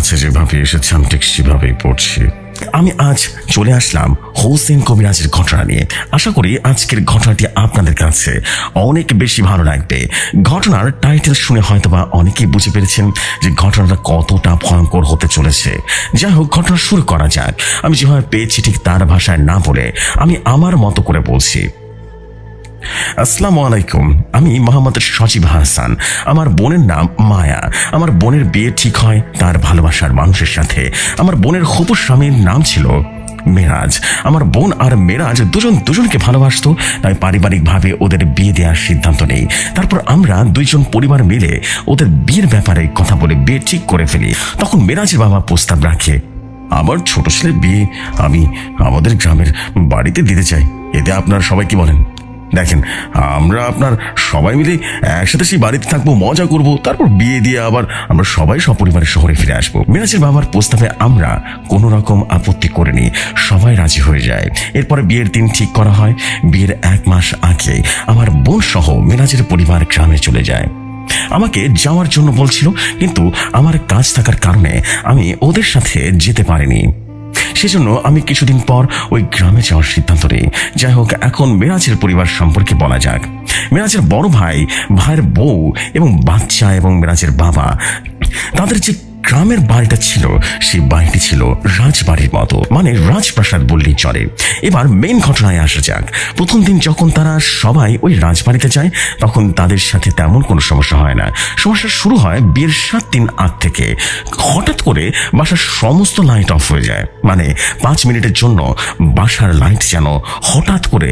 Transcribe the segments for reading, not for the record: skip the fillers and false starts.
কাছে যেভাবে এসেছেন ঠিক সেভাবেই পড়ছি। আমি আজ চলে আসলাম হোসেন কবিরাজের ঘটনা নিয়ে। আশা করি আজকের ঘটনাটি আপনাদের কাছে অনেক বেশি ভালো লাগবে। ঘটনার টাইটেল শুনে হয়তোবা অনেকেই বুঝে পেরেছেন যে ঘটনাটা কতটা ভয়ঙ্কর হতে চলেছে। যাই হোক, ঘটনা শুরু করা যাক। আমি যেভাবে পেয়েছি ঠিক তার ভাষায় না বলে আমি আমার মতো করে বলছি। আসসালামু আলাইকুম, আমি মোহাম্মদ সজীব হাসান। আমার বোনের নাম মায়া। আমার বোনের বিয়ে ঠিক হয় তার ভালোবাসার মানুষের সাথে। আমার বোনের হবু স্বামীর নাম ছিল মেরাজ। আমার বোন আর মেরাজ দুজনকে ভালোবাসতো, তাই পারিবারিকভাবে ওদের বিয়ে দেওয়ার সিদ্ধান্ত নেই। তারপর আমরা দুইজন পরিবার মিলে ওদের বিয়ের ব্যাপারে কথা বলে বিয়ে ঠিক করে ফেলি। তখন মেরাজের বাবা প্রস্তাব রাখে, আমার ছোট ছেলের বিয়ে আমি আমাদের গ্রামের বাড়িতে দিতে চাই। এতে আপনারা সবাই কি বলেন? দেখেন, আমরা আপনার সবাই মিলে একসাথে সেই বাড়িতে থাকবো, মজা করব, তারপর বিয়ে দিয়ে আবার আমরা সবাই সপরিবারে শহরে ফিরে আসবো। মেরাজের বাবার প্রস্তাবে আমরা কোনো রকম আপত্তি করিনি, সবাই রাজি হয়ে যায়। এরপরে বিয়ের দিন ঠিক করা হয়। বিয়ের 1 মাস আগে আমার বোন সহ মেরাজের পরিবার গ্রামে চলে যায়। আমাকে যাওয়ার জন্য বলছিল, কিন্তু আমার কাজ থাকার কারণে আমি ওদের সাথে যেতে পারিনি। সেজন্য আমি কিছুদিন পর ওই গ্রামে যাওয়ার সিদ্ধান্ত নিই। যাই হোক, এখন মেরাজের পরিবার সম্পর্কে বলা যাক। মেরাজের বড় ভাই, ভাইয়ের বউ এবং বাচ্চা এবং মেরাজের বাবা, তাদের যে গ্রামের বাড়িটা ছিল সেই বাড়িটি ছিল রাজবাড়ির মতো, মানে রাজপ্রাসাদ বললেই চলে। এবার মেইন ঘটনায় আসা যাক। প্রথম দিন যখন তারা সবাই ওই রাজবাড়িতে যায় তখন তাদের সাথে তেমন কোনো সমস্যা হয় না। সমস্যা শুরু হয় বিয়ের 7 দিন আগ থেকে। হঠাৎ করে বাসার সমস্ত লাইট অফ হয়ে যায়, মানে 5 মিনিটের জন্য বাসার লাইট যেন হঠাৎ করে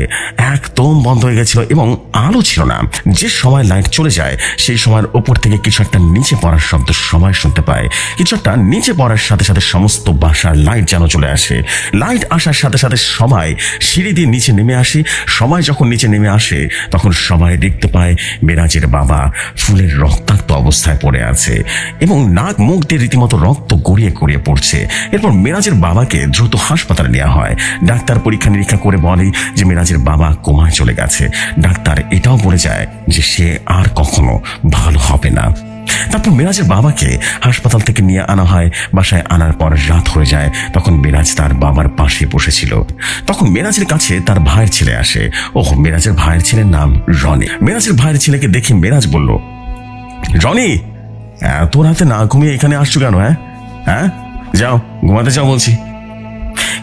একদম বন্ধ হয়ে গেছিল এবং আলো ছিল না। যে সময় লাইট চলে যায় সেই সময়ের ওপর থেকে কিছু একটা নিচে পড়ার শব্দ সবাই শুনতে পায়। কিছু একটা নিচে পড়ার সাথে সাথে সমস্ত বাসার লাইট যেন চলে আসে। লাইট আসার সাথে সাথে সবাই সিঁড়ি দিয়ে নিচে নেমে আসে। সবাই যখন নিচে নেমে আসে তখন সবাই দেখতে পায় মেরাজের বাবা ফুলের রক্তাক্ত অবস্থায় পড়ে আছে এবং নাক মুখ দিয়ে রীতিমতো রক্ত গড়িয়ে গড়িয়ে পড়ছে। এরপর মেরাজের বাবাকে দ্রুত হাসপাতালে নেওয়া হয়। ডাক্তার পরীক্ষা নিরীক্ষা করে বলে যে মেরাজের বাবা কোমায় চলে গেছে। ডাক্তার এটাও বলে যায় যে সে আর কখনো ভালো হবে না। তারপর মেরাজের বাবাকে হাসপাতাল থেকে নিয়ে আনা হয়। বাসায় আনার পর রাত হয়ে যায়। তখন মেরাজ তার বাবার পাশে বসেছিল। তখন মেরাজের কাছে তার ভাইয়ের ছেলে আসে। মেরাজের ভাইয়ের ছেলের নাম রনি। মেরাজের ভাইয়ের ছেলেকে দেখে মেরাজ বলল, রনি, এত রাতে না ঘুমিয়ে এখানে আসছো কেন? হ্যাঁ, যাও ঘুমাতে যাও বলছি।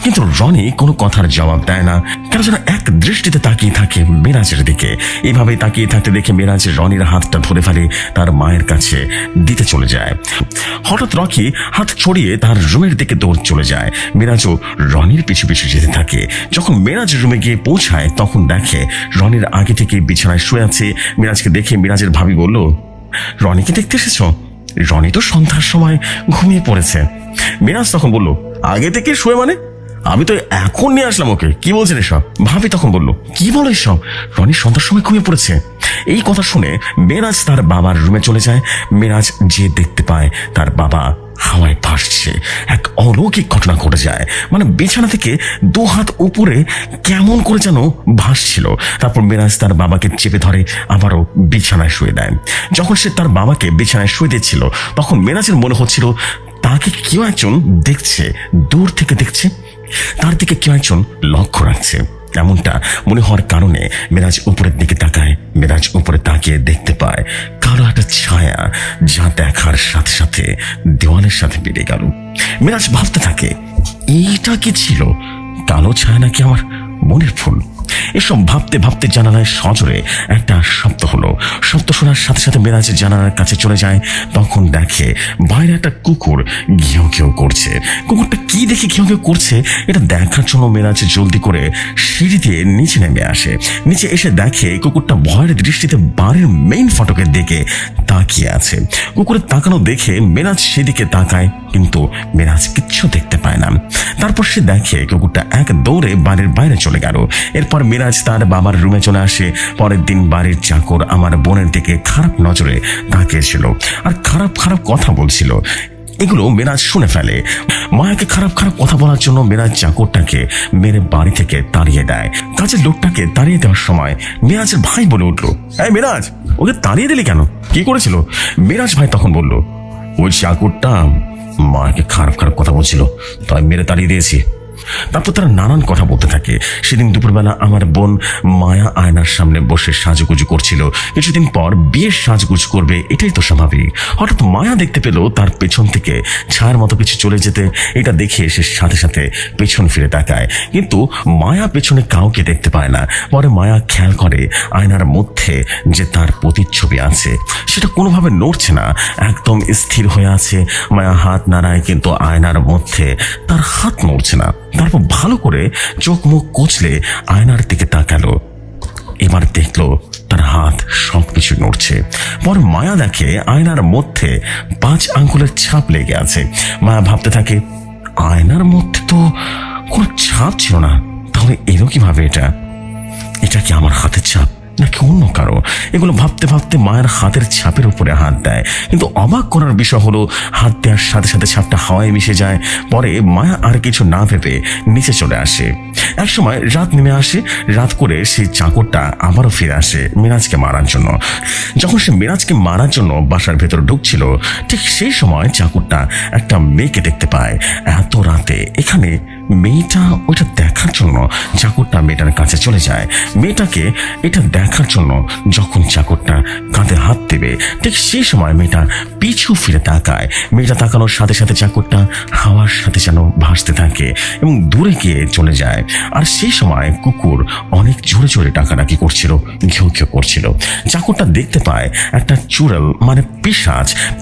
কিন্তু রনি কোনো কথার জবাব দেয় না, কেন যেন এক দৃষ্টিতে তাকিয়ে থাকে মেরাজের দিকে। এইভাবে তাকিয়ে থাকতে দেখে মেরাজ রনির হাতটা ধরে ফেলে তার মায়ের কাছে দিতে চলে যায়। হঠাৎ রকি হাত ছড়িয়ে তার রুমের দিকে দৌড় চলে যায়। মেরাজও রনির পিছু পিছু যেতে থাকে। যখন মেরাজ রুমে গিয়ে পৌঁছায় তখন দেখে রনির আগে থেকে বিছানায় শুয়ে আছে। মেরাজকে দেখে মেরাজের ভাবি বলল, রনিকে দেখতে এসেছ? রনি তো সন্ধ্যার সময় ঘুমিয়ে পড়েছে। মেরাজ তখন বলল, আগে থেকে শুয়ে মানে? আমি তো এখন নিয়ে আসলাম ওকে, কি বলছেন এসব? ভাবি তখন বলল, কি বলো এসব? রনি সন্ধ্যার সময় ঘুমিয়ে পড়েছে। এই কথা শুনে মেরাজ তার বাবার রুমে চলে যায়। মেরাজ যে দেখতে পায় তার বাবা হাওয়ায় ভাসছে। এক অলৌকিক ঘটনা ঘটে যায়, মানে বিছানা থেকে 2 হাত উপরে কেমন করে যেন ভাসছিল। তারপর মেরাজ তার বাবাকে চেপে ধরে আবারও বিছানায় শুয়ে দেয়। যখন সে তার বাবাকে বিছানায় শুয়ে দিচ্ছিল তখন মেরাজের মনে হচ্ছিল তাকে কেউ একজন দেখছে, দূর থেকে দেখছে, তার দিকে কেউ একজন লক্ষ্য রাখছে। এমনটা মনে হওয়ার কারণে মেরাজ উপরের দিকে তাকায়। মেরাজ উপরে তাকিয়ে দেখতে পায় কালো একটা ছায়া, যা দেখার সাথে সাথে দেওয়ালের সাথে বেড়ে গেল। মেরাজ ভাবতে থাকে, এইটা কি ছিল? কালো ছায়া নাকি আমার মনের ফুল? এসব ভাবতে ভাবতে জানালায় সজোরে একটা শব্দ হলো। শব্দ শোনার সাথে সাথে মেরাজ জানালার কাছে চলে যায়। তখন দেখে বাইরে একটা কুকুর ঘেউ ঘেউ করছে। কুকুরটা কি দেখে ঘেউ ঘেউ করছে এটা দেখার জন্য মেরাজ জলদি করে সিঁড়ি দিয়ে নিচে নেমে আসে। নিচে এসে দেখে কুকুরটা ভয়ের দৃষ্টিতে বাড়ির মেইন ফটকের দিকে তাকিয়ে আছে। কুকুরের তাকানো দেখে মেরাজ সেদিকে তাকায়, কিন্তু মেরাজ কিচ্ছু দেখতে পায় না। তারপর সে দেখে কুকুরটা এক দৌড়ে বাড়ির বাইরে চলে গেল। এরপর মেরাজ তার বাবার রুমে চলে আসে। পরের দিন বাড়ির চাকর আমার বোনের দিকে খারাপ নজরে তাকিয়েছিল আর খারাপ খারাপ কথা বলছিল। এগুলো মেরাজ শুনে ফেলে। মায়াকে খারাপ খারাপ কথা বলার জন্য মেরাজ চাকরটাকে মেরে বাড়ি থেকে তাড়িয়ে দেয়। কাজের লোকটাকে তাড়িয়ে দেওয়ার সময় মেরাজের ভাই বলে উঠল, এই মেরাজ, ওকে তাড়িয়ে দিলি কেন? কি করেছিল? মেরাজ ভাই তখন বলল, ওই চাকরটা মায়াকে খারাপ খারাপ কথা বলছিল, তাই মেরে তাড়িয়ে দিয়েছি। তারপর তারা নানান কথা বলতে থাকে। সেদিন দুপুরবেলা আমার বোন মায়া আয়নার সামনে বসে সাজুগুজু করছিল। কিছুদিন পর বিয়ের সাজগুজ করবে, এটাই তো স্বাভাবিক। হঠাৎ মায়া দেখতে পেল তার পেছন থেকে ছায়ার মতো কিছু চলে যেতে। এটা দেখে সে সাথে সাথে পেছন ফিরে তাকায়, কিন্তু মায়া পেছনে কাউকে দেখতে পায় না। পরে মায়া খেয়াল করে আয়নার মধ্যে যে তার প্রতিচ্ছবি আছে সেটা কোনোভাবে নড়ছে না, একদম স্থির হয়ে আছে। মায়া হাত নাড়ায়, কিন্তু আয়নার মধ্যে তার হাত নড়ছে না। তারপর ভালো করে চোখ মুখ কচলে আয়নার দিকে তাকালো। এবার দেখলো তার হাত সবকিছু নড়ছে। পর মায়া দেখে আয়নার মধ্যে 5 আঙ্গুলের ছাপ লেগে আছে। মায়া ভাবতে থাকে, আয়নার মধ্যে তো কোনো ছাপ ছিল না, তাহলে এলো কিভাবে? এটা কি আমার হাতের ছাপ নাকি অন্য কারো? এগুলো ভাবতে ভাবতে মায়ের হাতের ছাপের উপরে হাত দেয়, কিন্তু অবাক করার বিষয় হলো হাত দেওয়ার সাথে সাথে ছাপটা হাওয়ায় মিশে যায়। পরে মায়া আর কিছু না ভেবে নিচে চলে আসে। একসময় রাত নেমে আসে। রাত করে সেই চাকরটা আবারও ফিরে আসে মিরাজকে মারার জন্য। যখন সে মিরাজকে মারার জন্য বাসার ভেতর ঢুকছিল, ঠিক সেই সময় চাকরটা একটা মেয়েকে দেখতে পায়। এত রাতে এখানে মেয়েটা ওইটা দেখার জন্য চাকরটা মেয়েটার কাছে চলে যায়। মেয়েটাকে এটা দেখার জন্য যখন চাকরটা কাঁধে হাত দেবে, ঠিক সেই সময় মেয়েটা পিছু ফিরে তাকায়। মেয়েটা তাকানোর সাথে সাথে চাকরটা হাওয়ার সাথে যেন ভাসতে থাকে এবং দূরে গিয়ে চলে যায়। আর সেই সময় কুকুর অনেক জোরে জোরে ডাকাডাকি করছিল, ঘেউ ঘেউ করছিল। চাকরটা দেখতে পায় একটা চুড়েল মানে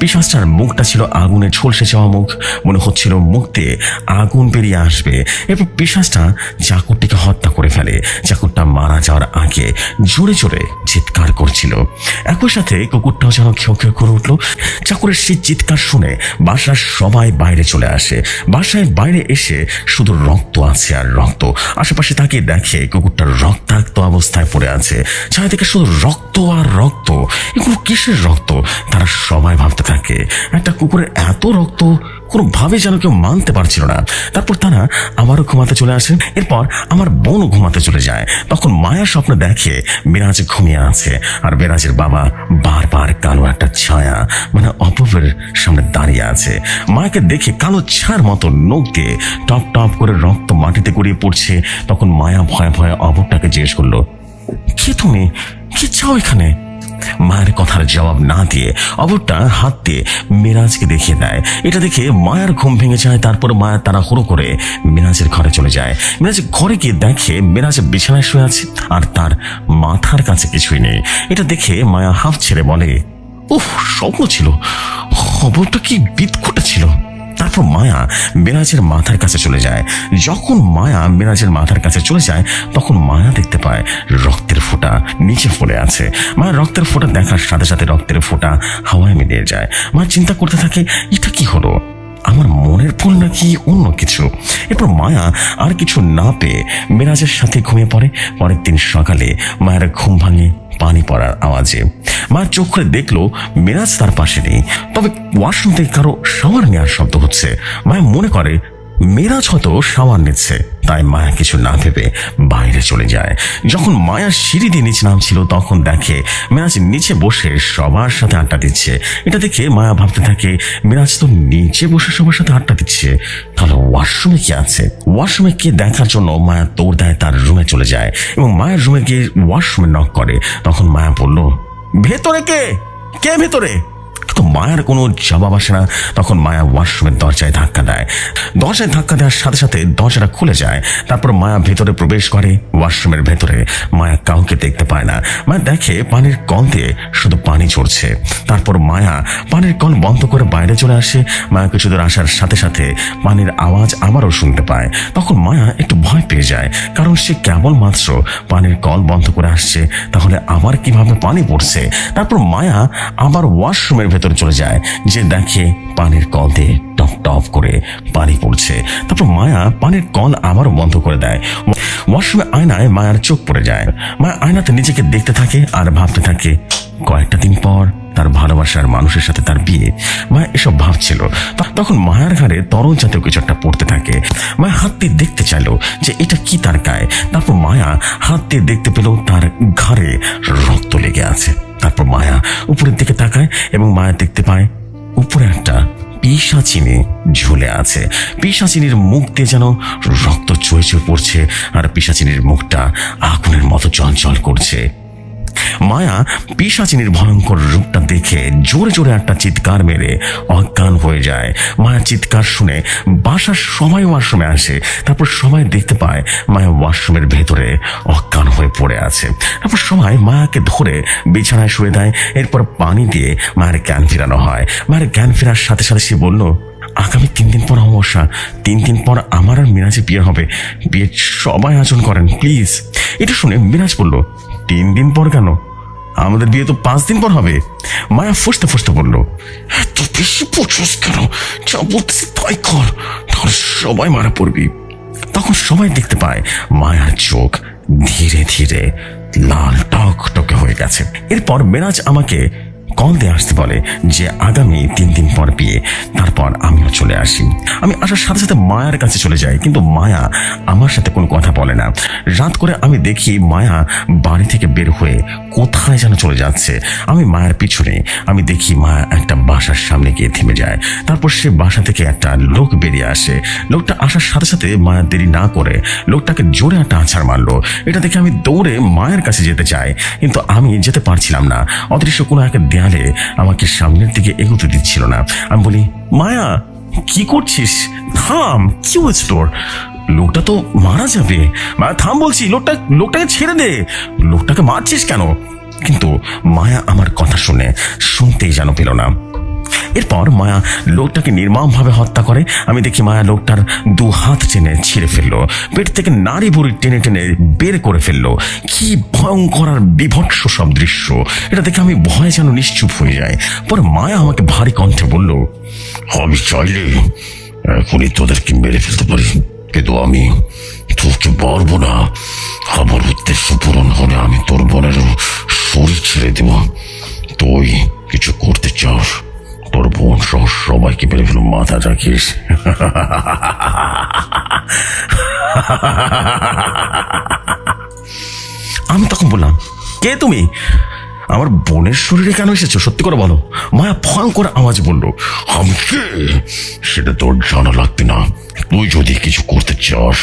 পিশাচটার মুখটা ছিল আগুনে ঝলসে যাওয়া মুখ। মনে হচ্ছিল মুখ দিয়ে আগুন বেরিয়ে আসবে। এরপর পিশাচটা চাকরটিকে হত্যা করে ফেলে। চাকরটা মারা যাওয়ার আগে জোরে জোরে চিৎকার করছিল। একই সাথে কুকুরটাও যেন খেউ খেউ করে উঠলো। চাকরের সেই চিৎকার শুনে বাসার সবাই বাইরে চলে আসে। বাসায় বাইরে এসে শুধু রক্ত আছে আর রক্ত। আশেপাশে তাকিয়ে দেখে কুকুরটা রক্তাক্ত অবস্থায় পড়ে আছে। ছায়া থেকে শুধু রক্ত আর রক্ত। এগুলো কিসের রক্ত? তারা সবাই ভাবতে থাকে, একটা কুকুরের এত রক্ত কোনোভাবে যেন কেউ মানতে পারছিল না। তারপর তারা আবারও ঘুমাতে চলে আসে। এরপর আমার বোনও ঘুমাতে চলে যায়। তখন মায়া স্বপ্ন দেখে মিরাজ ঘুমিয়ে আছে, আর মিরাজের বাবা বারবার কালো একটা ছায়া মানে অপূর্বের সামনে দাঁড়িয়ে আছে। মায়াকে দেখে কালো ছায়ার মতো নখ দিয়ে টপ টপ করে রক্ত মাটিতে গড়িয়ে পড়ছে। তখন মায়া ভয়ে ভয়ে অপরটাকে জিজ্ঞেস করলো, কে তুমি? কি চাও এখানে? মায়ের কথার জবাব না দিয়ে অপরটা হাত দিয়ে মিরাজকে দেখিয়ে দেয়। এটা দেখে মায়ের ঘুম ভেঙে যায়। তারপর মায়া তাড়াহুড়ো করে মিরাজের ঘরে চলে যায়। মিরাজের ঘরে গিয়ে দেখে মিরাজ বিছানায় শুয়ে আছে আর তার মাথার কাছে কিছুই নেই। এটা দেখে মায়া হাফ ছেড়ে বলে, উফ, স্বপ্ন ছিল, খবরটা কি বিদঘুটে ছিল। তারপর মায়া মিরাজের মাথার কাছে চলে যায়। যখন মায়া মিরাজের মাথার কাছে চলে যায়, তখন মায়া দেখতে পায় রক্তের ফোঁটা নিচে পড়ে আছে। মায়া রক্তের ফোঁটা দেখার সাথে সাথে রক্তের ফোঁটা হাওয়ায় মিলিয়ে যায়। মা চিন্তা করতে থাকে, এটা কি হলো? আমার মনের ভুল নাকি অন্য কিছু? এরপর মায়া আর কিছু না পেয়ে মিরাজের সাথে ঘুমিয়ে পড়ে। পরের দিন সকালে মায়ের ঘুম ভাঙে পানি পড়ার আওয়াজে। মা চোখ করে দেখলো মিরাজ তার পাশে নেই, তবে ওয়াশরুম থেকে কারো শাওয়ার নেওয়ার শব্দ হচ্ছে। মায়া মনে করে মিরাজ হয়তো শাওয়ার নিচ্ছে, তাই মায়া কিছু না ভেবে বাইরে চলে যায়। যখন মায়া সিঁড়ি দিয়ে নিচে নামছিল, তখন দেখে মিরাজ নিচে বসে সবার সাথে আড্ডা দিচ্ছে। এটা দেখে মায়া ভাবতে থাকে, মিরাজ তো নিচে বসে সবার সাথে আড্ডা দিচ্ছে, তাহলে ওয়াশরুমে কি আছে? ওয়াশরুমে কে দেখার জন্য মায়া দৌড় দেয়, তার রুমে চলে যায় এবং মায়ের রুমে গিয়ে ওয়াশরুমে নক করে। তখন মায়া বলল, ভেতরে কে? কে ভেতরে? তো মায়ের কোনো জবাব আসে না। তখন মায়া ওয়াশরুমের দরজায় ধাক্কা দেয়। দরজায় ধাক্কা দেওয়ার সাথে সাথে দরজাটা খুলে যায়। তারপর মায়া ভেতরে প্রবেশ করে। ওয়াশরুমের ভেতরে মায়া কাউকে দেখতে পায় না। মায়া দেখে পানির কল দিয়ে শুধু পানি ঝরছে। তারপর মায়া পানির কল বন্ধ করে বাইরে চলে আসে। মায়া কিছু দূর আসার সাথে সাথে পানির আওয়াজ আবারও শুনতে পায়। তখন মায়া একটু ভয় পেয়ে যায়, কারণ সে কেবলমাত্র পানির কল বন্ধ করে আসছে, তাহলে আবার কিভাবে পানি পড়ছে। তারপর মায়া আবার ওয়াশরুমের ভেতরে চলে যায়, যে দেখে পানির কল দিয়ে টপ টপ করে পানি পড়ছে। তারপর মায়া পানির কল আবারও বন্ধ করে দেয়। ওয়াশরুমে আয়নায় মায়ার চোখ পড়ে যায়। মায়া আয়নাতে নিজেকে দেখতে থাকে আর ভাবতে থাকে, কয়েকটা দিন পর তার ভালোবাসার মানুষের সাথে তার বিয়ে। মায়া এসব ভাবছিল। তখন মায়ার ঘাড়ে তরল জাতীয় কিছু একটা পড়তে থাকে। মায়া হাত দিয়ে দেখতে চাইলো যে এটা কি তার গায়ে। তারপর মায়া হাত দিয়ে দেখতে পেল তার ঘাড়ে রক্ত লেগে আছে। তারপর মায়া উপরের দিকে তাকায় এবং মায়া দেখতে পায় উপরে একটা পিশাচিনী ঝুলে আছে। পিশাচিনীর মুখ দিয়ে যেন রক্ত চুয়ে চুয়ে পড়ছে, আর পিশাচিনীর মুখটা আগুনের মতো চঞ্চল করছে। মায়া পিশাচিনীর ভয়ঙ্কর রূপটা দেখে জোরে জোরে একটা চিৎকার মেরে অজ্ঞান হয়ে যায়। মায়া চিৎকার শুনে বাসার সবাই ওয়াশরুমে আসে। তারপর সবাই দেখতে পায় মায়া ওয়াশরুমের ভেতরে অজ্ঞান হয়ে পড়ে আছে। তারপর সবাই মায়াকে ধরে বিছানায় শুয়ে দেয়। এরপর পানি দিয়ে মায়ের জ্ঞান ফেরানো হয়। মায়ের জ্ঞান ফেরার সাথে সাথে সে বলল, আগামী 3 দিন পর অমাবস্যা, 3 দিন পর আমার আর মিরাজের বিয়ে হবে। বিয়ে সবাই আয়োজন করেন প্লিজ। এটা শুনে মিরাজ বলল, 3 দিন পর কেন? আমাদের বিয়ে তো 5 দিন পর হবে। মায়া ফুসতে ফুসতে বলল, এত বেশি পড়ছস কেন? যা বলতেছি তাই কর, তাহলে সবাই মারা পড়বি। তখন সবাই দেখতে পায় মায়ার চোখ ধীরে ধীরে লাল টকটকে হয়ে গেছে। এরপর মিরাজ আমাকে কল দিয়ে আসতে বলে যে আগামী 3 দিন পর বিয়ে। তারপর আমিও চলে আসি। আমি আসার সাথে সাথে মায়ার কাছে চলে যাই, কিন্তু মায়া আমার সাথে কোনো কথা বলে না। রাত করে আমি দেখি মায়া বাড়ি থেকে বের হয়ে কোথায় যেন চলে যাচ্ছে। আমি মায়ের পিছনে আমি দেখি মায়া একটা বাসার সামনে গিয়ে থেমে যায়। তারপর সে বাসা থেকে একটা লোক বেরিয়ে আসে। লোকটা আসার সাথে সাথে মায়া দেরি না করে লোকটাকে জোরে একটা আছাড় মারলো। এটা দেখে আমি দৌড়ে মায়ের কাছে যেতে চাই, কিন্তু আমি যেতে পারছিলাম না। অদৃশ্য কোনো একটা দেয়ালে আমাকে সামনের দিকে এগোতে দিচ্ছিল না। আমি বলি, মায়া কি করছিস? থাম, কি হয়েছে তোর? লোকটা তো মারা যাবে। মায়া থাম বলছি, লোকটাকে ছেড়ে দে। লোকটাকে মারছিস কেন? কিন্তু মায়া আমার কথা শুনতেই যেন পেল না। এরপর মায়া লোকটাকে নির্মমভাবে হত্যা করে। আমি দেখি মায়া লোকটার 2 হাত টেনে ছিঁড়ে ফেললো, পেট থেকে নাড়ি ভুড়ি টেনে টেনে বের করে ফেললো। কি ভয়ঙ্কর আর বিভৎস সব দৃশ্য! এটা দেখে আমি ভয়ে যেন নিশ্চুপ হয়ে যাই। পরে মায়া আমাকে ভারী কণ্ঠে বলল, আমি চাইলে এখনই তোদেরকে মেরে ফেলতে পারি, কিন্তু আমি তোকে পারবো না। আমার উদ্দেশ্য পূরণ হলে আমি তোর বোনের শরীর ছেড়ে দেব। তুই কিছু করতে চাস, তোর বোন সহ সবাইকে মেরে ফেলো, মাথা রাখিস। আমি তখন বললাম, কে তুমি? আমার বোনের শরীরে কেন এসেছো? সত্যি করে বলো। মায়া ভয়ঙ্কর আওয়াজ বলল, আমি কে সেটা তোর জানা লাগবে না। তুই যদি কিছু করতে চাস,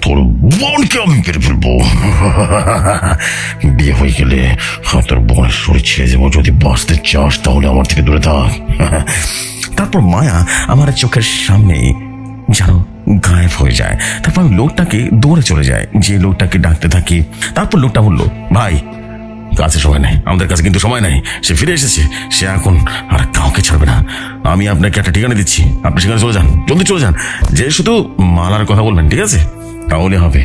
তোর বোনকে আমি মেরে ফেলবো। বিয়ে হয়ে গেলে তোর বোনের শরীর ছেড়ে যাবো। যদি বাঁচতে চাস তাহলে আমার থেকে দূরে থাক। তারপর মায়া আমার চোখের সামনেই যেন গায়েব হয়ে যায়। তারপর আমি লোকটাকে দৌড়ে চলে যায়, যে লোকটাকে ডাকতে থাকি। তারপর লোকটা বলল, ভাই কাছে সময় নেই, আমাদের কাছে কিন্তু সময় নেই। সে ফিরে এসেছে, সে এখন আর কাউকে ছাড়বে না। আমি আপনাকে একটা ঠিকানা দিচ্ছি, আপনি সেখানে চলে যান, জলদি চলে যান। যে শুধু মালার কথা বলবেন, ঠিক আছে? তাহলে হবে।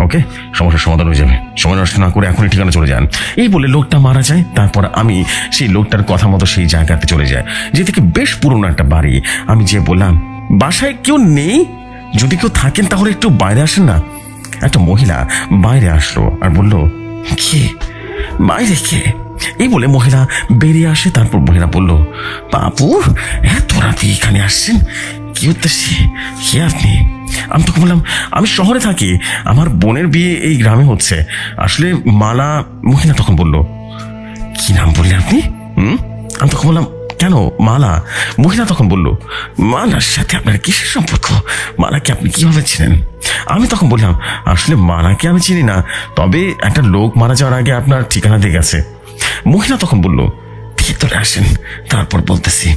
ওকে, সমস্যার সমাধান হয়ে যাবে। সময় নষ্ট না করে এখনই ঠিকানা চলে যান। এই বলে লোকটা মারা যায়। তারপর আমি সেই লোকটার কথা মতো সেই জায়গাতে চলে যাই, যে থেকে বেশ পুরনো একটা বাড়ি। আমি যে বললাম, বাসায় কেউ নেই? যদি কেউ থাকেন তাহলে একটু বাইরে আসেন না। একটা মহিলা বাইরে আসলো আর বলল, কে বাইরে? কে? এই বলে মহিলা বেরিয়ে আসে। তারপর মহিলা বলল, বাবু এত রাতে এখানে আসছেন কি উদ্দেশ্যে? কে আপনি? আমি তোকে বললাম, আমি শহরে থাকি, আমার বোনের বিয়ে এই গ্রামে হচ্ছে। আসলে মালা। মহিলা তখন বলল, কি নাম বললেন আপনি? আমি তখন বললাম, কেন মালা? মহিলা তখন বলল, মালার সাথে আপনার কিসের সম্পর্ক? মালাকে আপনি কিভাবে চিনেন? আমি তখন বললাম, আসলে মালাকে আমি চিনি না, তবে একটা লোক মারা যাওয়ার আগে আপনার ঠিকানা দিয়ে গেছে। মহিলা তখন বলল, ভিতরে আসেন, তারপর বলতেছি।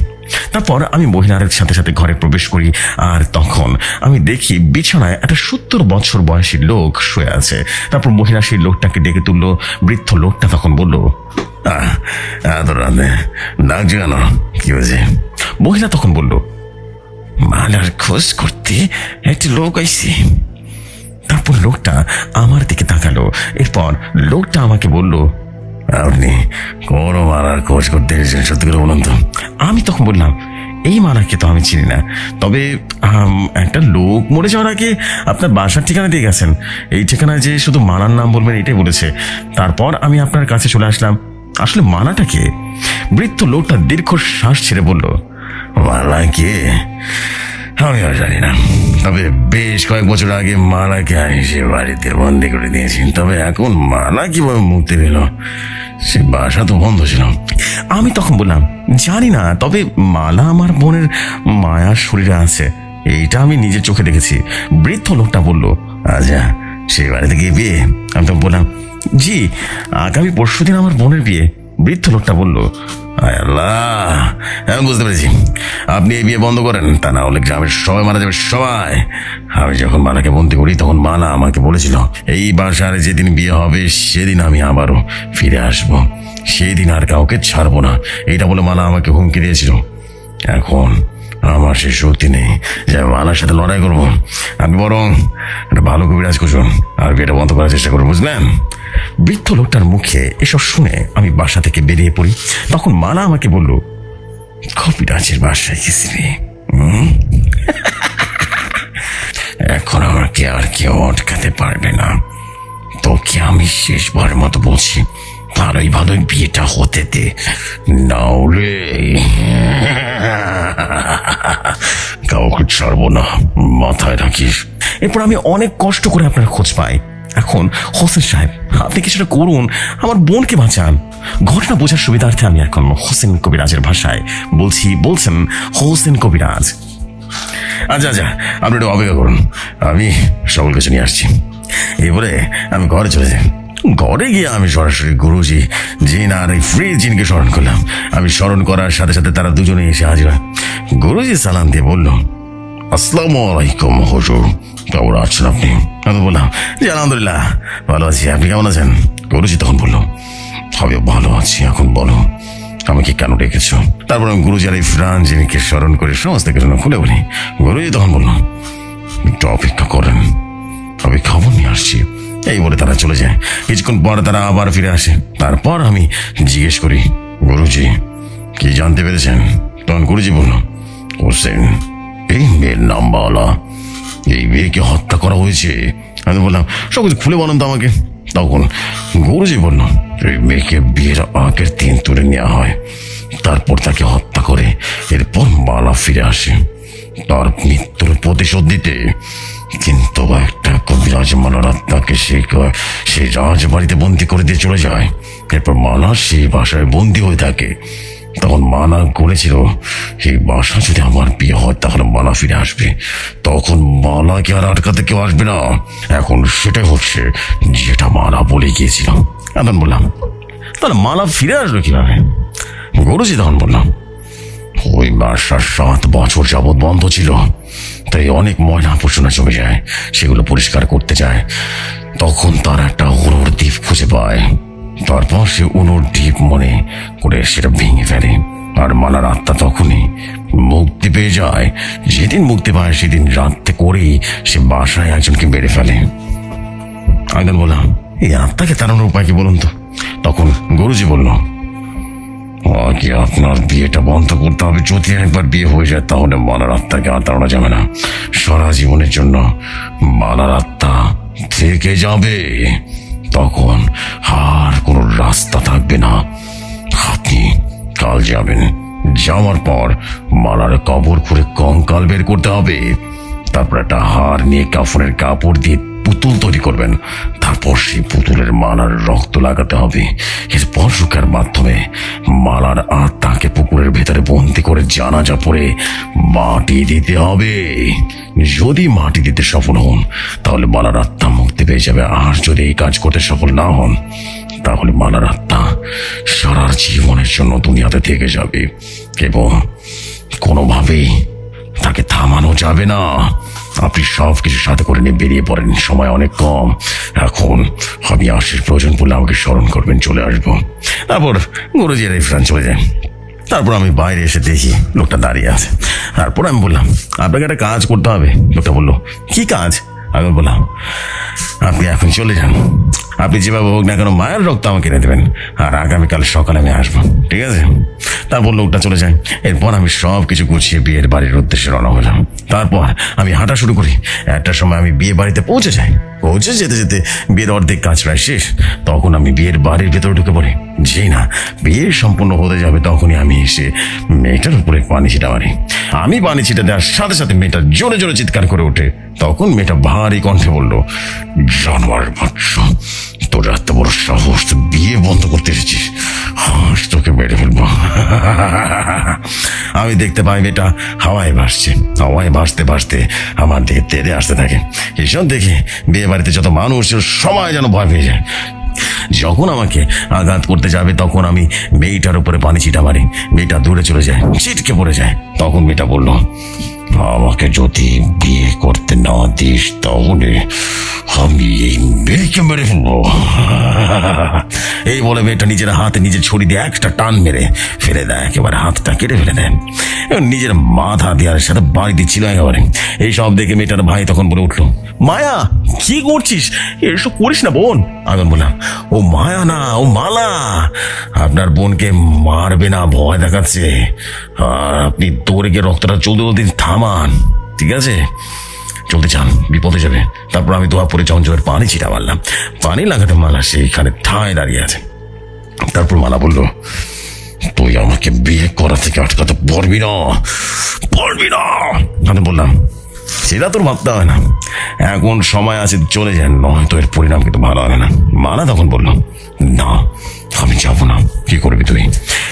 তারপর আমি মহিলার সাথে সাথে ঘরে প্রবেশ করি, আর তখন আমি দেখি বিছানায় একটা 70 বছর বয়সী লোক শুয়ে আছে। তারপর মহিলা সেই লোকটাকে ডেকে তুললো। বৃদ্ধ লোকটা তখন বলল, ডাকছে কেন? কি হয়েছে? মহিলা তখন বলল, মালার খোঁজ করতে একটি লোক আইছে। তারপর লোকটা আমার দিকে তাকালো। এরপর লোকটা আমাকে বলল, আপনি কোন মালার খোঁজ করতে এসেছেন? সত্যি করে বলুন তো। আমি তখন বললাম, এই মালাকে তো আমি চিনি না, তবে একটা লোক মরে যাওয়ার আগে আপনার বাসার ঠিকানা দিয়ে গেছেন। এই ঠিকানায় যে শুধু মালার নাম বলবেন এটাই বলেছে। তারপর আমি আপনার কাছে চলে আসলাম। আসলে মালাটা কে? বৃদ্ধ লোকটা দীর্ঘ শ্বাস ছেড়ে বলল, মালা কে? আমিও জানি না, তবে বেশ কয়েক বছর আগে মালাকে আমি সে বাড়িতে বন্দি করে দিয়েছি। তবে এখন মালা কিভাবে মুক্তি পেল, সে বাসা তো বন্ধ ছিল। আমি তখন বললাম, জানি না, তবে মালা আমার বোনের মায়ার শরীরে আছে, এইটা আমি নিজের চোখে দেখেছি। বৃদ্ধ লোকটা বলল, আচ্ছা সেই বাড়িতে গিয়ে বিয়ে? আমি তো বললাম, জি, আগামী পরশুদিন আমার বোনের বিয়ে। বৃদ্ধ লোকটা বলল, আয় আল্লাহ, আমি বুঝতে পেরেছি, আপনি এই বিয়ে বন্ধ করেন, তা না হলে গ্রামের সবাই মারা যাবে সবাই। আমি যখন মালাকে বন্দি করি তখন মালা আমাকে বলেছিল এই বাসার যেদিন বিয়ে হবে সেদিন আমি আবারও ফিরে আসব, সেই দিন আর কাউকে ছাড়বো না, এইটা বলে মালা আমাকে হুমকি দিয়েছিল। এখন আমার সে শক্তি নেই যে আমি মালার সাথে লড়াই করবো। আপনি বরং একটা ভালো কবিরাজ খুঁজুন আর বিয়েটা বন্ধ করার চেষ্টা করুন, বুঝলেন? বৃদ্ধ লোকটার মুখে এসব শুনে আমি বাসা থেকে বেরিয়ে পড়ি। তখন মালা আমাকে বলল, কবিরাজের বাসায় গেছিলি? এখন আমাকে আর কেউ আটকাতে পারবে না। তোকে আমি শেষবারের মতো বলছি, ভালোই ভালোই বিয়েটা হতে দে, নাহলে কাউকে ছাড়বো না, মাথায় রাখিস। এরপর আমি অনেক কষ্ট করে আপনার খোঁজ পাই। এখন হোসেন সাহেব, আপনি কিছুটা করুন, আমার বোনকে বাঁচান। ঘটনা বোঝার সুবিধার্থে আমি এখন হোসেন কবিরাজের ভাষায় বলছেন হোসেন কবিরাজ, আচ্ছা আচ্ছা, আপনি একটু অপেক্ষা করুন, আমি সকল কিছু নিয়ে আসছি। এরপরে আমি ঘরে চলে যাই। ঘরে গিয়ে আমি সরাসরি গুরুজি, জিন আর এই ফ্রি জিনকে স্মরণ করলাম। আমি স্মরণ করার সাথে সাথে তারা দুজনে এসে হাজির হয়। গুরুজি সালাম দিয়ে বলল, আসসালামু আলাইকুম হুজুর, কেমন আছেন আপনি? আমি বললাম, জি আলহামদুলিল্লাহ ভালো আছি, আপনি কেমন আছেন? গুরুজি তখন বলল, আমি ভালো আছি, এখন বলো আমাকে কেন ডেকেছো? তারপর আমি গুরুজি আর এই ফ্রান জিনকে স্মরণ করে সমস্ত কিছু খুলে বলি। গুরুজি তখন বলল, একটু অপেক্ষা করেন, আমি খবর নিয়ে আসছি। এই বলে তারা চলে যায়। কিছুক্ষণ পর তারা আবার ফিরে আসে। তারপর আমি জিজ্ঞেস করি, গুরুজি কি জানতে পেরেছেন? তখন গুরুজি বলল, হোসেন, এই মেয়ের নাম বালা, এই মেয়েকে হত্যা করা হয়েছে। আমি বললাম, সব কিছু খুলে বলেন তো আমাকে। তখন গুরুজি বলল, এই মেয়েকে বিয়ের আগের দিন তুলে নেওয়া হয়, তারপর তাকে হত্যা করে এরপর মালা ফিরে আসে তার মৃত্যুর প্রতিশোধ দিতে। কিন্তু একটা কবিরাজ মালার আত্মাকে সেই রাজবাড়িতে বন্দি করে দিয়ে চলে যায়। এরপর মালা সেই বাসায় বন্দি হয়ে থাকে। তখন মালা বলেছিল, এই বাসা যদি আমার বিয়ে হয় তাহলে মালা ফিরে আসবে, তখন মালাকে আর আটকাতে কেউ আসবে না। এখন সেটাই হচ্ছে যেটা মালা বলে গিয়েছিল। এখন বললাম, তাহলে মালা ফিরে আসবে কিভাবে? গুরুজি তখন বললাম, ওই বাসা 7 বছর যাবৎ বন্ধ ছিল, তাই অনেক ময়লা আবর্জনা জমে যায়, সেগুলো পরিষ্কার করতে যায়। তখন তার একটা উনুর দ্বীপ খুঁজে পায়। তারপর সে উনুর দ্বীপ মনে করে সেটা ভেঙে ফেলে, আর মালার আত্মা তখনই মুক্তি পেয়ে যায়। যেদিন মুক্তি পায় সেদিন রাত্রে করেই সে বাসায় একজনকে মেরে ফেলে। আমি বললাম, এই আত্মাকে তাড়ানোর উপায় কি বলুন তো? তখন গুরুজি বলল, আগে আপনার বিয়েটা বন্ধ করতে হবে। যদি একবার বিয়ে হয়ে যায় তাহলে মালার আত্মাকে আর তাড়ানো যাবে না, সারা জীবনের জন্য মালার আত্মা থেকে যাবে। তখন আর কোনো রাস্তা থাকবে না। আপনি কাল যাবেন, যাওয়ার পর মালার কবর খুঁড়ে কঙ্কাল বের করতে হবে। তারপর একটা হাড় নিয়ে কাফনের কাপড় দিয়ে পুতুল তৈরি করবেন। তারপর সেই পুতুলের মালার রক্ত লাগাতে হবে। এরপর রুকার মাধ্যমে মালার আত্মাকে পুকুরের ভেতরে বন্দি করে জানাজা পড়ে মাটি দিতে হবে। যদি মাটি দিতে সফল হন তাহলে মালার আত্মা মুক্তি পেয়ে যাবে, আর যদি এই কাজ করতে সফল না হন তাহলে মালার আত্মা সারা জীবনের জন্য দুনিয়াতে থেকে যাবে এবং কোনোভাবেই তাকে থামানো যাবে না। আপনি সব কিছু সাথে করে নিয়ে বেরিয়ে পড়েন, সময় অনেক কম। এখন আমি আসার প্রয়োজন পড়লে আমাকে স্মরণ করবেন, চলে আসবো। তারপর গুরুজি আর ইরফান চলে যায়। তারপর আমি বাইরে এসে দেখি লোকটা দাঁড়িয়ে আছে। তারপর আমি বললাম, আপনাকে একটা কাজ করতে হবে। লোকটা বললো, কি কাজ? আমি বললাম, আপনি এখন চলে যান, আপনি যেভাবে হোক না কেন মায়ের রক্ত আমাকে এনে দেবেন, আর আগামীকাল সকালে আমি আসবো, ঠিক আছে? তারপর লোকটা চলে যায়। এরপর আমি সব কিছু গুছিয়ে বিয়ের বাড়ির উদ্দেশ্যে রওনা হলাম। তারপর আমি হাঁটা শুরু করি। একটার সময় আমি বিয়ে বাড়িতে পৌঁছে যাই। পৌঁছে যেতে যেতে বিয়ের অর্ধেক কাজ প্রায় শেষ। তখন আমি বিয়ের বাড়ির ভেতরে ঢুকে পড়ি। যেই না বিয়ে সম্পূর্ণ হতে যাবে তখনই আমি এসে মেয়েটার উপরে পানি ছিটা মারি। আমি পানি ছিটা দেওয়ার সাথে সাথে মেয়েটা জোরে জোরে চিৎকার করে ওঠে। তখন মেয়েটা ভারী কণ্ঠে বলল, জানোয়ার বাচ্চা, তোর এত বড় সাহস, তুই বিয়ে বন্ধ করতে এসেছিস, হাস তোকে মেরে ফেলবো। আমি দেখতে পাই মেয়েটা হাওয়ায় ভাসছে। হাওয়ায় ভাসতে ভাসতে আমার দিকে তেড়ে আসতে থাকে। এসব দেখে বিয়ে বাড়িতে যত মানুষ ছিল সবাই যেন ভয় পেয়ে যায়। যখন আমাকে আঘাত করতে যাবে তখন আমি মেয়েটার উপরে পানি ছিটা মারি। মেয়েটা দূরে চলে যায়, ছিটকে পড়ে যায়। তখন মেয়েটা বলল, আমাকে যদি বিয়ে করতে না দিস তাহলে আমি এই মেয়েকে মেরে ফেলবো। এই বলে মেয়েটা নিজের হাতে নিজের ছড়ি দিয়ে একটা টান মেরে ফেলে দেয়, একেবারে হাতটা কেটে ফেলে দেয়। নিজের মাথা দেওয়ার সাথে বাড়ি দিচ্ছিল একেবারে। এই সব দেখে মেয়েটার ভাই তখন বলে উঠলো, মায়া কি করছিস, এসব করিস না বোন। আমি বললাম, ও মায়া না, ও মালা, আপনার বোনকে মারবে না, ভয় দেখাচ্ছে। আর আপনি দৌড়ে গিয়ে রক্তটা চলতে চলতে থামান, ঠিক আছে? চলতে চান, বিপদে যাবে। তারপর আমি দোয়া পরে চঞ্চলের পানি ছিটা মারলাম। পানি লাগাতে মালা সেইখানে ঠায় দাঁড়িয়ে আছে। তারপর মালা বলল, তুই আমাকে বিয়ে করা থেকে আটকাতে পারবি না, পারবি না। আমি বললাম, সেটা তোর ভাবতে হয় না, এখন সময় আছে, চলে যান, নয়তো এর পরিণাম কিন্তু ভালো হবে না। মালা তখন বলল, না আমি যাবো না। কি করবি তুই?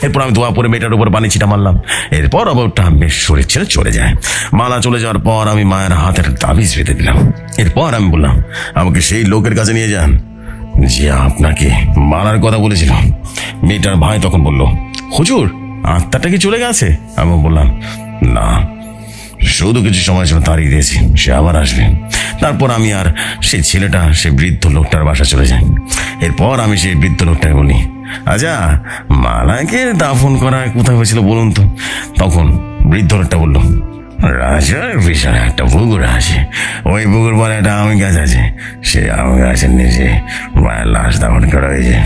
এরপর আমি দোয়া পরে মেয়েটার উপর পানি ছিটা মারলাম। এরপর অবটা বেশ শরীর ছেড়ে চলে যায়। মালা চলে যাওয়ার পর আমি মায়ের হাতের তাবিজ বেঁধে দিলাম। এরপর আমি বললাম, আমাকে সেই লোকের কাছে নিয়ে যান যে আপনাকে মারার কথা বলেছিল। মেয়েটার ভাই তখন বলল, হুজুর আত্মাটা কি চলে গেছে? আমি বললাম, না, শুধু কিছু সময় জন্য তাড়িয়ে দিয়েছি, সে আবার আসবে। তারপর আমি আর সেই ছেলেটা সেই বৃদ্ধ লোকটার বাসা চলে যাই। এরপর আমি সেই বৃদ্ধ লোকটাকে বলি, আচ্ছা মালাকে দাফন করা কোথায় হয়েছিল বলুন তো? তখন বৃদ্ধ লোকটা বলল, রাজার পিছনে একটা পুকুর আছে, ওই পুকুর পরে একটা আম গাছ আছে, সে আম গাছের নিচে মায়ের লাশ দাফন করা হয়েছে।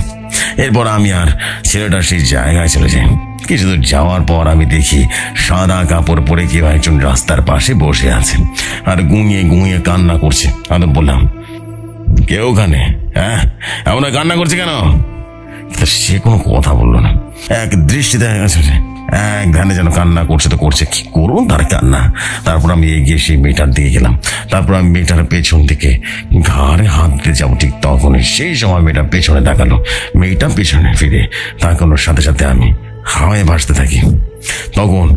এরপর আমি আর ছেলেটা সেই জায়গায় চলে যাই। কিছু দূর যাওয়ার পর আমি দেখি সাদা কাপড় পরে কেউ একজন রাস্তার পাশে বসে আছে আর গুঁয়ে গুঁয়ে কান্না করছে। আমি বললাম, কে ওখানে? হ্যাঁ, এমন কান্না করছে কেন? সে কোনো কথা বললো না, এক দৃষ্টি দেখা গেছে এক ধ্যানে যেন কান্না করছে। তো করছে, কি করুন তার কান্না। তারপর আমি এগিয়ে সেই মেয়েটার দিকে গেলাম। তারপর আমি মেয়েটার পেছন থেকে ঘাড়ে হাত দিতে যাবো, ঠিক তখন সেই সময় মেয়েটা পেছনে তাকালো। মেয়েটা পেছনে ফিরে তাকানোর সাথে সাথে আমি হাওয়ায় ভাসতে থাকি। তখন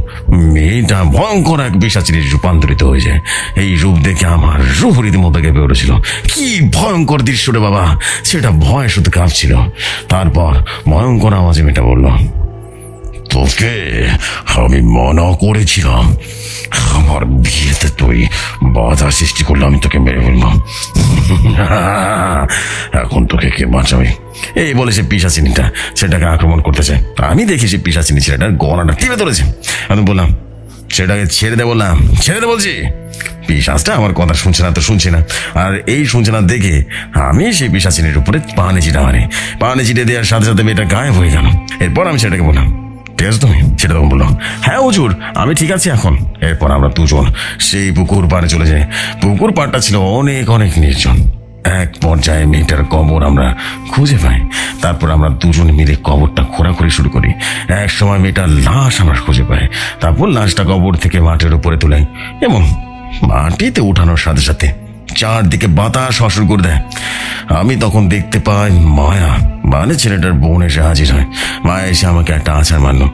মেয়েটা ভয়ঙ্কর এক পিশাচির রূপান্তরিত হয়ে যায়। এই রূপ দেখে আমার রূপ রীতিমতো কেঁপে উঠেছিল। কি ভয়ঙ্কর দৃশ্য রে বাবা, সেটা ভয় শুধু কাঁপছিল। তারপর ভয়ঙ্কর আওয়াজে মেয়েটা বলল, তোকে আমি মানা করেছিলাম, আমার বিয়েতে তুই বাধা সৃষ্টি করলে আমি তোকে মেরে ফেললাম, এখন তোকে কে বাঁচাবে? এই বলে সে পিশাচিনিটা সেটাকে আক্রমণ করতে চায়। আমি দেখি সে পিশাচিনি ছেলেটার গলাটা টিপে ধরেছে। আমি বললাম, সেটাকে ছেড়ে দে, বললাম ছেড়ে দে বলছি। পিশাচটা আমার কথা শুনছে না, তো শুনছে না। আর এই শুনছে না দেখে আমি সেই পিশাচিনির উপরে পানি ছিটা মারি। পানি ছিটে দেওয়ার সাথে সাথে মেয়েটা গায়েব হয়ে গেল। এরপর আমি সেটাকে বললাম, ঠিক আছে তুমি? সেটা তখন বললো, হ্যাঁ হুজুর আমি ঠিক আছি এখন। এরপর আমরা দুজন সেই পুকুর পাড়ে চলে যাই। পুকুর পাড়টা ছিল অনেক অনেক নির্জন। এক পর্যায়ে মেয়েটার কবর আমরা খুঁজে পাই। তারপর আমরা দুজন মিলে কবরটা খোঁড়াখুড়ি শুরু করি। এক সময় মেয়েটার লাশ আমরা খুঁজে পাই। তারপর লাশটা কবর থেকে মাটির উপরে তুলাই এবং মাটিতে উঠানোর সাথে সাথে চারদিকে বাতাস শুরু করে দেয়। আমি তখন দেখতে পাই মায়া, মানে ছেলেটার বোন এসে হাজির হয়। মায়া এসে আমাকে একটা আছাড় মারলো,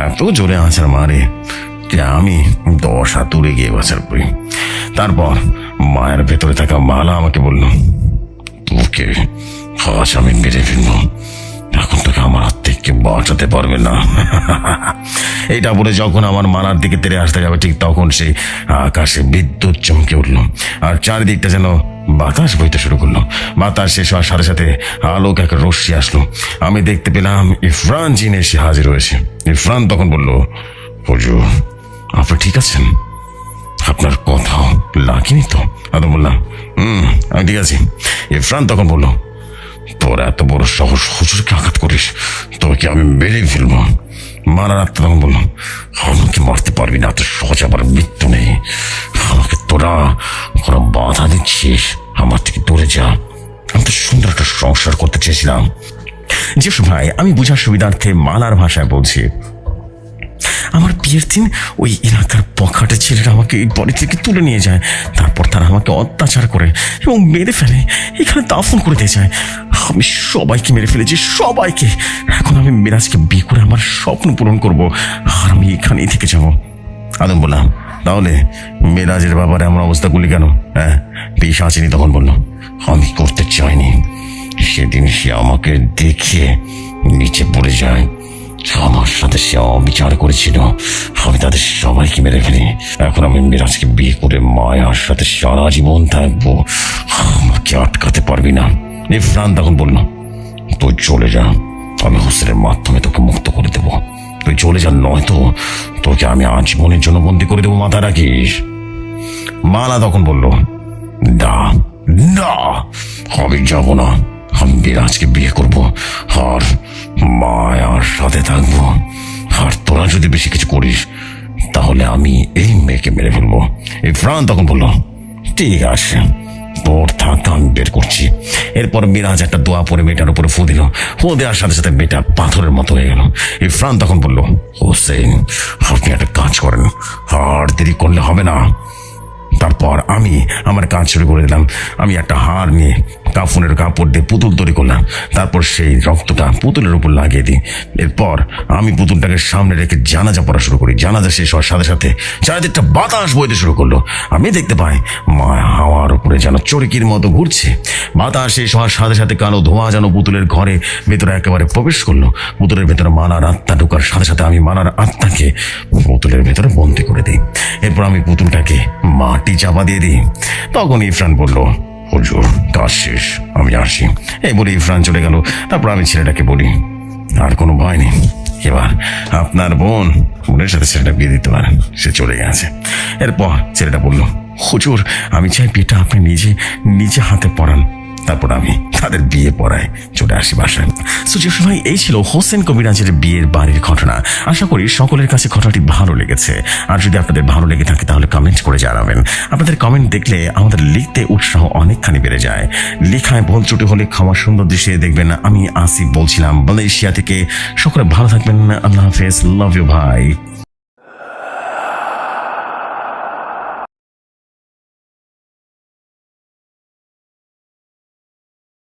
এত জোরে আছাড় মারে যে আমি 10 হাত দূরে গিয়ে বাছার পড়ি। তারপর মায়ের ভেতরে থাকা মালা আমাকে বলল, তোকে আজ আমি মেরে ফেলবো, এখন তোকে আমার হাত থেকে বাঁচাতে পারবে না। এইটা বলে যখন আমার মালার দিকে তেড়ে আসতে যাবে ঠিক তখন সেই আকাশে বিদ্যুৎ চমকে উঠলো আর চারিদিকটা যেন বাতাস বইতে শুরু করলো। বাতাস শেষ হওয়ার সাথে সাথে আলোক এক রশ্মি আসলো। আমি দেখতে পেলাম ইরফান জিন এসে হাজির হয়েছে। ইরফান তখন বলল, হুজুর আপনি ঠিক আছেন? আপনার কথাও লাগেনি তো? আমি বললাম, আমি ঠিক আছি। ইরফান তখন বলল, তোর এত বড় সাহস হুজুরকে আঘাত করিস, তোকে আমি মেরে ফেলবো। মালার আত্মা তখন বলল, আমাকে মারতে পারবি না, এত সহজ আমার মৃত্যু নেই। আমাকে তোরা কোনো বাধা দিচ্ছিস, আমার থেকে দূরে যা। আমি তো সুন্দর একটা সংসার করতে চেয়েছিলাম। যেসু ভাই, আমি বোঝার সুবিধার্থে মালার ভাষায় বলছি। আমার বিয়ের দিন ওই এলাকার পখাটে ছেলেরা আমাকে এই বাড়ি থেকে তুলে নিয়ে যায়, তারপর তারা আমাকে অত্যাচার করে এবং মেরে ফেলে, এখানে দাফন করে দিয়ে যায়। আমি সবাইকে মেরে ফেলেছি, সবাইকে। এখন আমি মিরাজকে বিয়ে করে আমার স্বপ্ন পূরণ করব, আর আমি এখানেই থেকে যাবো। আদম বললাম, তাহলে মিরাজের বাবার এমন অবস্থা করলি কেন? হ্যাঁ, পিশাচিনী তখন বলল, আমি করতে চাইনি। সেদিন সে আমাকে দেখে নিচে পড়ে যায়, আমার সাথে সে অবিচার করেছিল, আমি তাদের সবাইকে মেরে ফেলি। এখন আমি মিরাজকে বিয়ে করে মায়ার সাথে সারা জীবন থাকবো, আমাকে আটকাতে পারবি না। ইরফান তখন বলল, তুই চলে যা, আমি হোসেনের মাধ্যমে তোকে মুক্ত করে দেবো। তুই চলে যা, নয়তো তোকে আমি আজীবনের জন্য বন্দি করে দেবো, মাথা রাখিস। মালা তখন বলল, না না, আমি যাব না, আমি মিরাজকে বিয়ে করবো আর মায়ার সাথে থাকবো। আর তোরা যদি বেশি কিছু করিস তাহলে আমি এই মেয়েকে মেরে ফেলবো। ইরফান তখন বলল, ঠিক আছে, তোর থাকতে আমি বের করছি। এরপর মিরাজ একটা দোয়া পরে মেয়েটার উপরে ফু দিল। ফু দেওয়ার সাথে সাথে মেয়েটা পাথরের মতো হয়ে গেল। ইরফান তখন বলল, হোসেন, আপনি একটা কাজ করেন, আর দেরি করলে হবে না। তারপর আমি আমার কাজ শুরু করে দিলাম। আমি একটা হাড় নিয়ে কাফনের কাপড় দিয়ে পুতুল তৈরি করলাম, তারপর সেই রক্তটা পুতুলের উপর লাগিয়ে দিই। এরপর আমি পুতুলটাকে সামনে রেখে জানাজা পড়া শুরু করি। জানাজা শেষ হওয়ার সাথে সাথে চারিদিকটা বাতাস বইতে শুরু করলো। আমি দেখতে পাই মা হাওয়ার উপরে যেন চরকির মতো ঘুরছে। বাতাস শেষ হওয়ার সাথে সাথে কালো ধোঁয়া যেন পুতুলের ঘরে ভেতরে একেবারে প্রবেশ করলো। পুতুলের ভেতরে মালার আত্মা ঢোকার সাথে সাথে আমি মালার আত্মাকে পুতুলের ভেতরে বন্দি করে দিই। এরপর আমি পুতুলটাকে মাটি চাপা দিয়ে দিই। তখন ইরফান বলল, হুজুর, কাজ শেষ, আমি আসি। এই বলে ইরফান চলে গেল। তারপর আমি ছেলেটাকে বলি, আর কোনো ভয় নেই, এবার আপনার বোনের সাথে ছেলেটা বিয়ে দিতে পারেন। সে চলে গেছে। এরপর ছেলেটা বলল, হুজুর, আমি চাই বিয়েটা আপনি নিজে হাতে পড়ান, তারপর আমি তাদের বিয়ে পড়ায় চলে আসি বাসায়। সুজেশ ভাই, এই ছিল হোসেন কবিরাজের বিয়ের বাড়ির ঘটনা। আশা করি সকলের কাছে ঘটনাটি ভালো লেগেছে। আর যদি আপনাদের ভালো লেগে থাকে তাহলে কমেন্ট করে জানাবেন। আপনাদের কমেন্ট দেখলে আমাদের লিখতে উৎসাহ অনেকখানি বেড়ে যায়। লেখায় ভুল ত্রুটি হলে ক্ষমা সুন্দর দৃশ্যে দেখবেন। আমি আসিফ বলছিলাম মালয়েশিয়া থেকে। সকলে ভালো থাকবেন। আল্লাহ হাফেজ, লাভ ইউ ভাই।